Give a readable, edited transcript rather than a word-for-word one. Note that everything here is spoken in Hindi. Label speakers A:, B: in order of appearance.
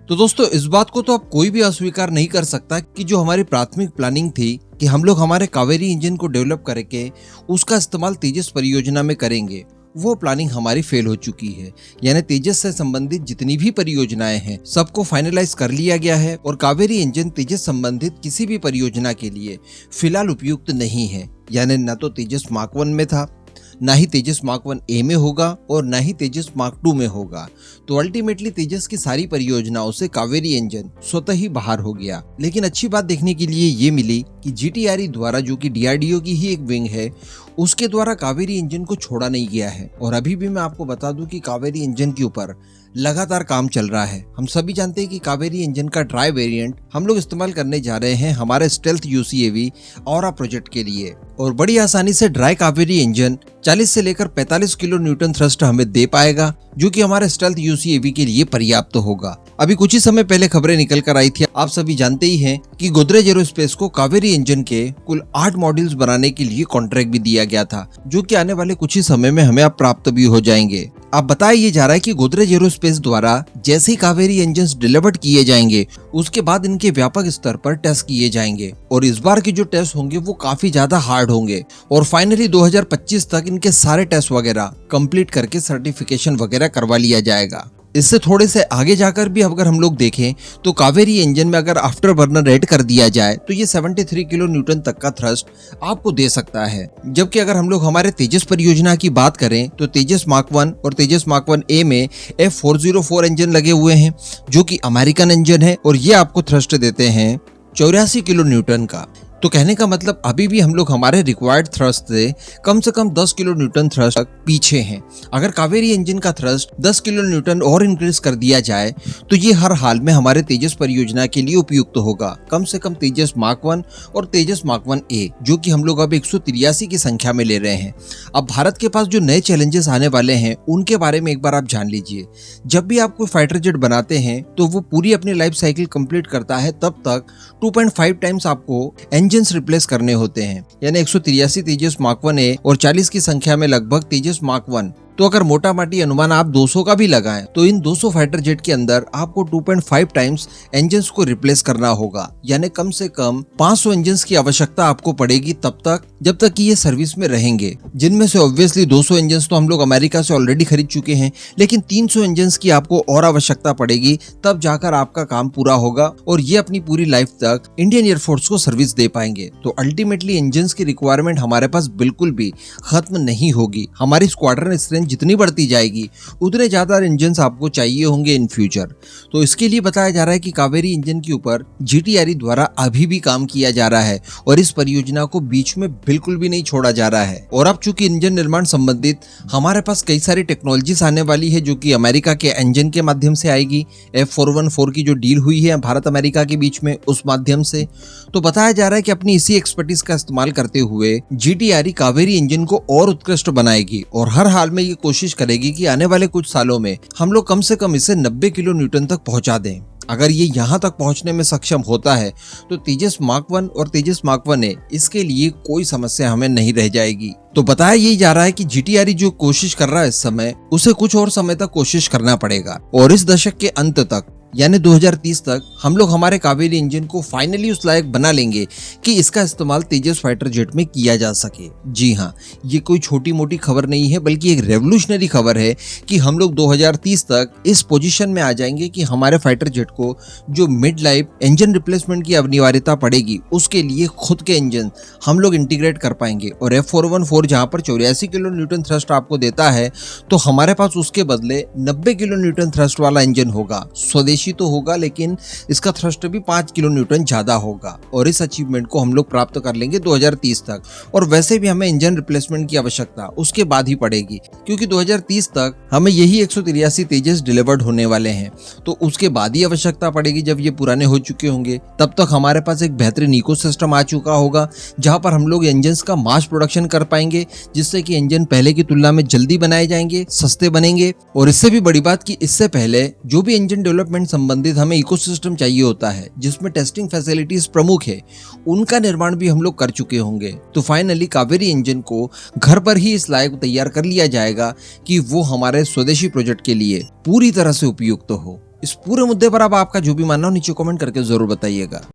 A: तो दोस्तों इस बात को तो अब कोई भी अस्वीकार नहीं कर सकता कि जो हमारी प्राथमिक प्लानिंग थी कि हम लोग हमारे कावेरी इंजन को डेवलप करके उसका इस्तेमाल तेजस परियोजना में करेंगे, वो प्लानिंग हमारी फेल हो चुकी है। यानी तेजस से संबंधित जितनी भी परियोजनाएं हैं सबको फाइनलाइज कर लिया गया है और कावेरी इंजन तेजस संबंधित किसी भी परियोजना के लिए फिलहाल उपयुक्त नहीं है। यानी न तो तेजस मार्क 1 में था, ना ही तेजस मार्क 1A में होगा और ना ही तेजस मार्क 2 में होगा। तो अल्टीमेटली तेजस की सारी परियोजनाओं से कावेरी इंजन स्वतः ही बाहर हो गया। लेकिन अच्छी बात देखने के लिए ये मिली कि GTRE द्वारा, जो कि DRDO की ही एक विंग है, उसके द्वारा कावेरी इंजन को छोड़ा नहीं गया है। और अभी भी मैं आपको बता दूं कि कावेरी इंजन के ऊपर लगातार काम चल रहा है। हम सभी जानते हैं कि कावेरी इंजन का ट्राई वेरिएंट हम लोग इस्तेमाल करने जा रहे हैं हमारे स्टेल्थ UCAV ऑरा प्रोजेक्ट के लिए, और बड़ी आसानी से ड्राई कावेरी इंजन 40 से लेकर 45 किलो न्यूटन थ्रस्ट हमें दे पाएगा, जो कि हमारे स्टेल्थ UCAV के लिए पर्याप्त होगा। अभी कुछ ही समय पहले खबरें निकल कर आई थी, आप सभी जानते ही हैं कि गोदरेज एरोस्पेस को कावेरी इंजन के कुल 8 मॉड्यूल्स बनाने के लिए कॉन्ट्रैक्ट भी दिया गया था, जो कि आने वाले कुछ ही समय में हमें अब प्राप्त भी हो जाएंगे। अब बताया ये जा रहा है कि गोदरेज एरोस्पेस द्वारा जैसे ही कावेरी इंजन डिलीवर्ड किए जाएंगे उसके बाद इनके व्यापक स्तर पर टेस्ट किए जाएंगे, और इस बार के जो टेस्ट होंगे वो काफी ज्यादा हार्ड होंगे, और फाइनली 2025 तक इनके सारे टेस्ट वगैरह कंप्लीट करके सर्टिफिकेशन वगैरह करवा लिया जाएगा। इससे थोड़े से आगे जाकर भी अगर हम लोग देखें तो कावेरी इंजन में अगर आफ्टर बर्नर ऐड कर दिया जाए तो ये 73 किलो न्यूटन तक का थ्रस्ट आपको दे सकता है। जबकि अगर हम लोग हमारे तेजस परियोजना की बात करें तो तेजस मार्क 1 और तेजस मार्क 1A में F404 इंजन लगे हुए हैं, जो कि अमेरिकन इंजन है, और ये आपको थ्रस्ट देते हैं 84 किलो न्यूटन का। तो कहने का मतलब अभी भी हम लोग हमारे रिक्वायर्ड थ्रस्ट से कम 10 किलो न्यूटन थ्रस्ट तक पीछे हैं। अगर कावेरी इंजन का थ्रस्ट 10 किलो न्यूटन और इंक्रीज कर दिया जाए तो ये हर हाल में हमारे तेजस परियोजना के लिए उपयुक्त होगा। कम से कम तेजस मार्क 1 और तेजस मार्क 1A, जो कि हम लोग अब 183 की संख्या में ले रहे हैं। अब भारत के पास जो नए चैलेंजेस आने वाले हैं उनके बारे में एक बार आप जान लीजिए। जब भी आप कोई फाइटर जेट बनाते हैं तो वो पूरी अपनी लाइफ साइकिल कंप्लीट करता है, तब तक 2.5 टाइम्स आपको इंजन रिप्लेस करने होते हैं। यानी 183 तेजस मार्क 1A और 40 की संख्या में लगभग तेजस मार्क 1। तो अगर मोटा माटी अनुमान आप 200 का भी लगाएं तो इन 200 फाइटर जेट के अंदर आपको 2.5 टाइम्स इंजन्स को रिप्लेस करना होगा। यानी कम से कम 500 इंजन्स की आवश्यकता आपको पड़ेगी तब तक जब तक कि ये सर्विस में रहेंगे, जिनमें से ऑब्वियसली 200 इंजन्स तो हम लोग अमेरिका से ऑलरेडी खरीद चुके हैं, लेकिन 300 इंजन्स की आपको और आवश्यकता पड़ेगी, तब जाकर आपका काम पूरा होगा और ये अपनी पूरी लाइफ तक इंडियन एयरफोर्स को सर्विस दे पाएंगे। तो अल्टीमेटली इंजन्स की रिक्वायरमेंट हमारे पास बिल्कुल भी खत्म नहीं होगी। हमारी स्क्वाड्रन स्ट्रेंथ जितनी बढ़ती जाएगी उतने ज्यादा इंजन्स आपको चाहिए होंगे इन फ्यूचर। तो इसके लिए बताया जा रहा है कि कावेरी इंजन के ऊपर GTRE द्वारा अभी भी काम किया जा रहा है और इस परियोजना को बीच में बिल्कुल भी नहीं छोड़ा जा रहा है। और अब चूंकि इंजन निर्माण संबंधित हमारे पास कई सारी टेक्नोलॉजीज आने वाली है, जो कि अमेरिका के इंजन के माध्यम से आएगी। F414 की जो डील हुई है भारत अमेरिका के बीच में, उस माध्यम से तो बताया जा रहा है कि अपनी इसी एक्सपर्टीज का इस्तेमाल करते हुए GTRE कावेरी इंजन को और उत्कृष्ट बनाएगी और हर हाल में ये कोशिश करेगी कि आने वाले कुछ सालों में हम लोग कम से कम इसे 90 किलो न्यूटन तक पहुंचा दें। अगर ये यहाँ तक पहुंचने में सक्षम होता है तो तेजस मार्क 1 और तेजस मार्क 1A इसके लिए कोई समस्या हमें नहीं रह जाएगी। तो बताया यही जा रहा है कि GTRE जो कोशिश कर रहा है इस समय, उसे कुछ और समय तक कोशिश करना पड़ेगा और इस दशक के अंत तक यानी 2030 तक हम लोग हमारे कावेरी इंजन को फाइनली उस लायक बना लेंगे कि इसका इस्तेमाल तेजस फाइटर जेट में किया जा सके। जी हाँ, ये कोई छोटी मोटी खबर नहीं है, बल्कि एक रेवोल्यूशनरी खबर है कि हम लोग 2030 तक इस पोजीशन में आ जाएंगे कि हमारे फाइटर जेट को जो मिड लाइफ इंजन रिप्लेसमेंट की अनिवार्यता पड़ेगी उसके लिए खुद के इंजन हम लोग इंटीग्रेट कर पाएंगे। और F414 जहाँ पर 84 किलो न्यूटन थ्रस्ट आपको देता है, तो हमारे पास उसके बदले 90 किलो न्यूटन थ्रस्ट वाला इंजन होगा। स्वदेशी तो होगा, लेकिन इसका थ्रस्ट भी 5 किलो न्यूटन ज्यादा होगा और इस अचीवमेंट को हम लोग प्राप्त कर लेंगे 2030 तक। और वैसे भी हमें इंजन रिप्लेसमेंट की आवश्यकता उसके बाद ही पड़ेगी, क्योंकि 2030 तक हमें यही 183 तेजस डिलीवर्ड होने वाले हैं, तो उसके बाद ही आवश्यकता पड़ेगी जब ये पुराने हो चुके होंगे। तब तक हमारे पास एक बेहतरीन इकोसिस्टम आ चुका होगा जहां पर हम लोग इंजन्स का मास प्रोडक्शन कर पाएंगे, जिससे कि इंजन पहले की तुलना में जल्दी बनाए जाएंगे, सस्ते बनेंगे। और इससे भी बड़ी बात कि इससे पहले जो भी इंजन डेवलपमेंट संबंधित हमें इकोसिस्टम चाहिए होता है, जिसमें टेस्टिंग फैसिलिटीज प्रमुख है, उनका निर्माण भी हम लोग कर चुके होंगे। तो फाइनली कावेरी इंजन को घर पर ही इस लायक तैयार कर लिया जाएगा कि वो हमारे स्वदेशी प्रोजेक्ट के लिए पूरी तरह से उपयुक्त हो। इस पूरे मुद्दे पर अब आपका जो भी मानना हो नीचे कमेंट करके जरूर बताइएगा।